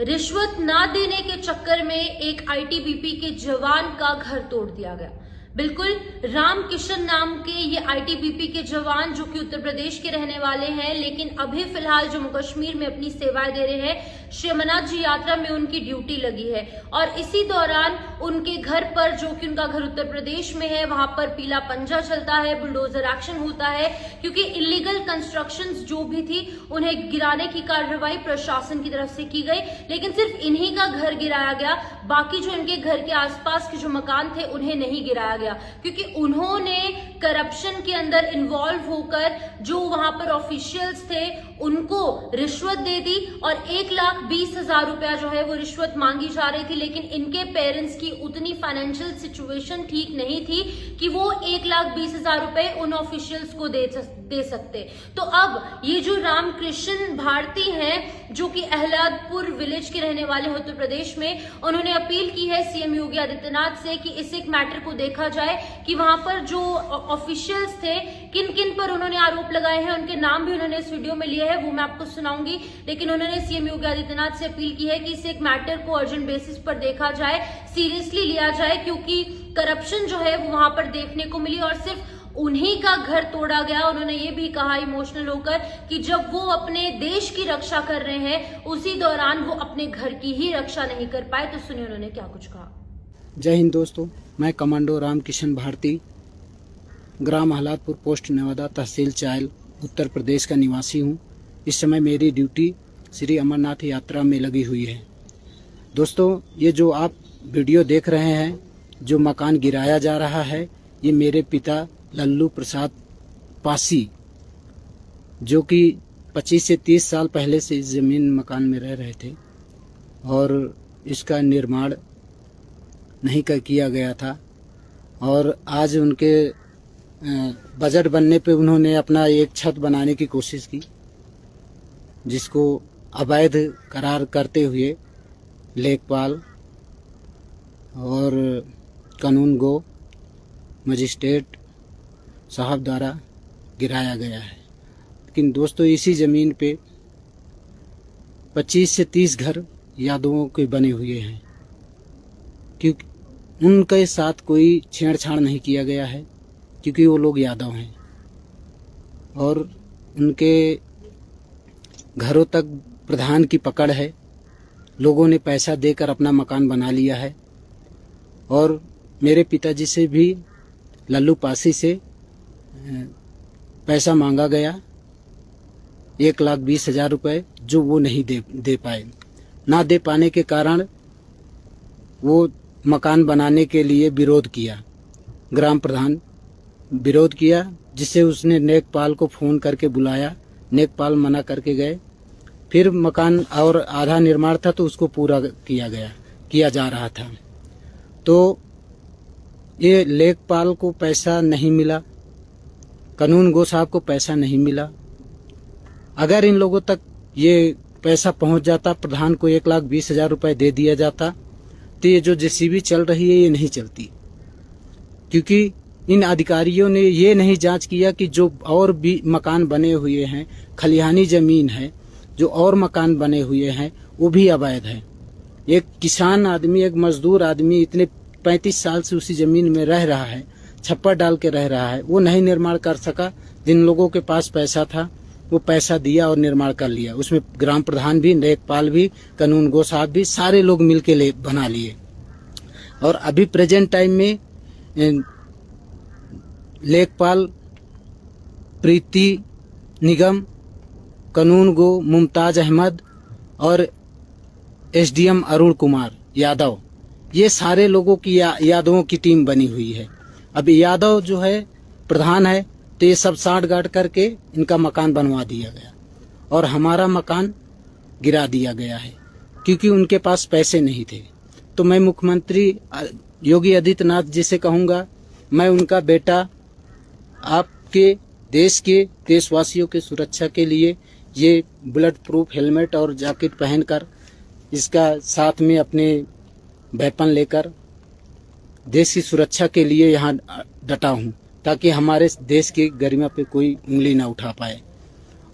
रिश्वत ना देने के चक्कर में एक आईटीबीपी के जवान का घर तोड़ दिया गया। बिल्कुल, राम किशन नाम के ये आईटीबीपी के जवान जो कि उत्तर प्रदेश के रहने वाले हैं, लेकिन अभी फिलहाल जम्मू कश्मीर में अपनी सेवाएं दे रहे हैं। श्री अमरनाथ जी यात्रा में उनकी ड्यूटी लगी है और इसी दौरान उनके घर पर, जो कि उनका घर उत्तर प्रदेश में है, वहां पर पीला पंजा चलता है, बुलडोजर एक्शन होता है, क्योंकि इलीगल कंस्ट्रक्शंस जो भी थी उन्हें गिराने की कार्रवाई प्रशासन की तरफ से की गई। लेकिन सिर्फ इन्हीं का घर गिराया गया, बाकी जो इनके घर के आसपास के जो मकान थे उन्हें नहीं गिराया गया, क्योंकि उन्होंने करप्शन के अंदर इन्वॉल्व होकर जो वहां पर ऑफिशियल्स थे उनको रिश्वत दे दी और 1,20,000 रुपया जो है वो रिश्वत मांगी जा रही थी। लेकिन इनके पेरेंट्स की उतनी फाइनेंशियल सिचुएशन ठीक नहीं थी कि वो 1,20,000 रुपए उन ऑफिशियल्स को दे सकते। तो अब ये जो रामकृष्ण भारती हैं, जो कि अहलादपुर विलेज के रहने वाले हैं उत्तर प्रदेश में, उन्होंने अपील की है सीएम योगी आदित्यनाथ से कि इस एक मैटर को देखा जाए कि वहां पर जो ऑफिशियल्स थे किन किन पर उन्होंने आरोप लगाए हैं, उनके नाम भी उन्होंने इस वीडियो में लिए हैं, वो मैं आपको सुनाऊंगी। लेकिन उन्होंने सीएम योगी आदित्यनाथ से अपील की है कि इस एक मैटर को अर्जेंट बेसिस पर देखा जाए, सीरियसली लिया जाए, क्योंकि करप्शन जो है वो वहां पर देखने को मिली और सिर्फ उन्हीं का घर तोड़ा गया। उन्होंने ये भी कहा इमोशनल होकर कि जब वो अपने देश की रक्षा कर रहे हैं उसी दौरान वो अपने घर की ही रक्षा नहीं कर पाए। तो सुनिए उन्होंने क्या कुछ कहा। जय हिंद दोस्तों, मैं कमांडो राम किशन भारती, ग्राम अहलादपुर, पोस्ट नेवादा, तहसील चायल, उत्तर प्रदेश का निवासी हूँ। इस समय मेरी ड्यूटी श्री अमरनाथ यात्रा में लगी हुई है। दोस्तों, ये जो आप वीडियो देख रहे हैं, जो मकान गिराया जा रहा है, ये मेरे पिता लल्लू प्रसाद पासी, जो कि 25 से 30 साल पहले से इस ज़मीन मकान में रह रहे थे और इसका निर्माण नहीं किया गया था। और आज उनके बजट बनने पे उन्होंने अपना एक छत बनाने की कोशिश की, जिसको अवैध करार करते हुए लेखपाल और कानून गो मजिस्ट्रेट साहब द्वारा गिराया गया है। लेकिन दोस्तों, इसी ज़मीन पे 25 से 30 घर यादवों के बने हुए हैं, क्योंकि उनके साथ कोई छेड़छाड़ नहीं किया गया है, क्योंकि वो लोग यादव हैं और उनके घरों तक प्रधान की पकड़ है। लोगों ने पैसा देकर अपना मकान बना लिया है और मेरे पिताजी से भी, लल्लू पासी से पैसा मांगा गया 1,20,000 रुपये, जो वो नहीं दे पाए। ना दे पाने के कारण वो मकान बनाने के लिए विरोध किया, ग्राम प्रधान विरोध किया, जिससे उसने नेकपाल को फ़ोन करके बुलाया। नेकपाल मना करके गए। फिर मकान और आधा निर्माण था तो उसको पूरा किया जा रहा था। तो ये लेखपाल को पैसा नहीं मिला, कानून गो साहब को पैसा नहीं मिला। अगर इन लोगों तक ये पैसा पहुंच जाता, प्रधान को 1,20,000 रुपये दे दिया जाता, तो ये जो जेसीबी चल रही है ये नहीं चलती। क्योंकि इन अधिकारियों ने ये नहीं जांच किया कि जो और भी मकान बने हुए हैं, खलिहानी जमीन है, जो और मकान बने हुए हैं वो भी अवैध है। एक किसान आदमी, एक मजदूर आदमी इतने 35 साल से उसी जमीन में रह रहा है, छप्पर डाल के रह रहा है, वो नहीं निर्माण कर सका। जिन लोगों के पास पैसा था वो पैसा दिया और निर्माण कर लिया। उसमें ग्राम प्रधान भी, लेखपाल भी, कानून गो साहब भी, सारे लोग मिलके बना लिए। और अभी प्रेजेंट टाइम में लेखपाल प्रीति निगम, कानून गो मुमताज अहमद और एसडीएम अरुण कुमार यादव, ये सारे लोगों की यादवों की टीम बनी हुई है। अब यादव जो है प्रधान है, तो ये सब साठ गांठ करके इनका मकान बनवा दिया गया और हमारा मकान गिरा दिया गया है, क्योंकि उनके पास पैसे नहीं थे। तो मैं मुख्यमंत्री योगी आदित्यनाथ जी से कहूँगा, मैं उनका बेटा, आपके देश के देशवासियों की सुरक्षा के लिए ये बुलेट प्रूफ हेलमेट और जैकेट पहनकर, इसका साथ में अपने वेपन लेकर देश की सुरक्षा के लिए यहाँ डटा हूँ, ताकि हमारे देश की गरिमा पे कोई उंगली ना उठा पाए।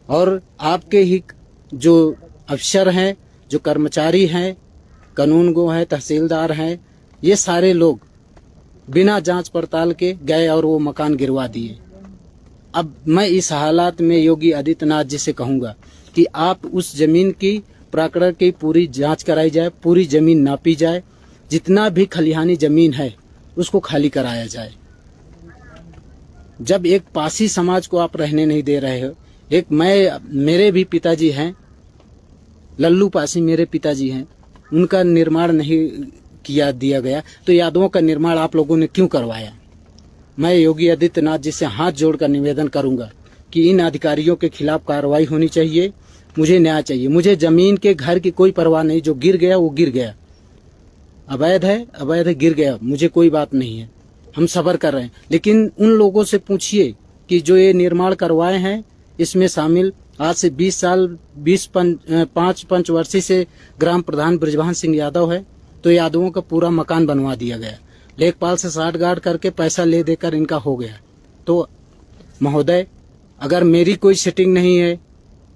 और आपके ही जो अफसर हैं, जो कर्मचारी हैं, कानूनगो हैं, तहसीलदार हैं, ये सारे लोग बिना जांच पड़ताल के गए और वो मकान गिरवा दिए। अब मैं इस हालात में योगी आदित्यनाथ जी से कहूंगा कि आप उस जमीन की प्रकरण की पूरी जांच कराई जाए, पूरी जमीन नापी जाए, जितना भी खलिहानी जमीन है उसको खाली कराया जाए। जब एक पासी समाज को आप रहने नहीं दे रहे हो, मेरे भी पिताजी हैं, लल्लू पासी मेरे पिताजी हैं, उनका निर्माण नहीं दिया गया, तो यादवों का निर्माण आप लोगों ने क्यों करवाया? मैं योगी आदित्यनाथ जी से हाथ जोड़कर निवेदन करूंगा कि इन अधिकारियों के खिलाफ कार्रवाई होनी चाहिए। मुझे न्याय चाहिए। मुझे जमीन के घर की कोई परवाह नहीं, जो गिर गया वो गिर गया, अवैध है गिर गया, मुझे कोई बात नहीं है, हम सब्र कर रहे हैं। लेकिन उन लोगों से पूछिए कि जो ये निर्माण करवाए हैं, इसमें शामिल आज से 5 पंचवर्षीय से ग्राम प्रधान बृजभान सिंह यादव है, तो यादवों का पूरा मकान बनवा दिया गया, लेखपाल से साठगांठ करके पैसा ले देकर इनका हो गया। तो महोदय, अगर मेरी कोई सेटिंग नहीं है,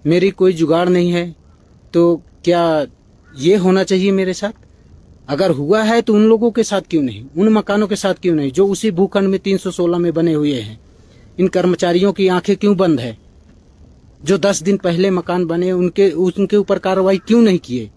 मेरी कोई जुगाड़ नहीं है, तो क्या ये होना चाहिए मेरे साथ? अगर हुआ है तो उन लोगों के साथ क्यों नहीं, उन मकानों के साथ क्यों नहीं जो उसी भूखंड में 316 में बने हुए हैं? इन कर्मचारियों की आंखें क्यों बंद है? जो 10 दिन पहले मकान बने उनके ऊपर कार्रवाई क्यों नहीं किए?